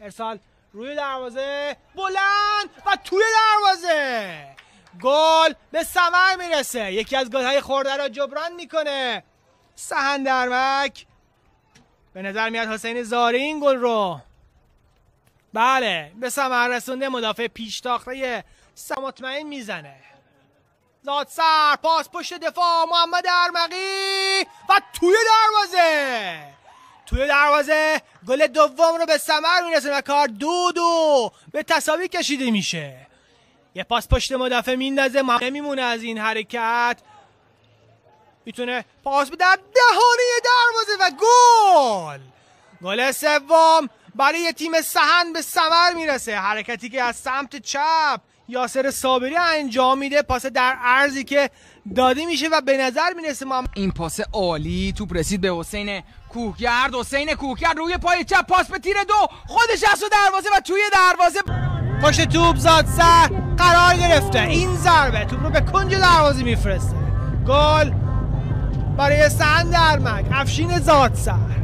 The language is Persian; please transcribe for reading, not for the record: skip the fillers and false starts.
ارسال روی دروازه بلند و توی دروازه، گل به ثمر میرسه. یکی از گل‌های خورده را جبران میکنه سهند درمک. به نظر میاد حسین زاری این گل رو بله به ثمر رسونده. مدافع پیشتاخته مطمئن میزنه. زادسر پاس پشت دفاع محمد ارمغی و توی دروازه گل دوم رو به ثمر میرسه و کار 2-2 به تساوی کشیده میشه. یه پاس پشت مدافع میندازه، نمیمونه از این حرکت، میتونه پاس بده دهانه دروازه و گل سوم برای تیم سهند به ثمر میرسه. حرکتی که از سمت چپ یاسر صابری انجام میده، پاس در عرضی که داده میشه و به نظر میرسه این پاس عالی. توپ رسید به حسین کوهگرد روی پای چپ، پاس به تیر 2، خودش از دروازه و توی دروازه پشت توپ زادسر قرار گرفته. این ضربه توپ رو به کنج دروازه میفرسته. گل برای سهند درمک. افشین زادسر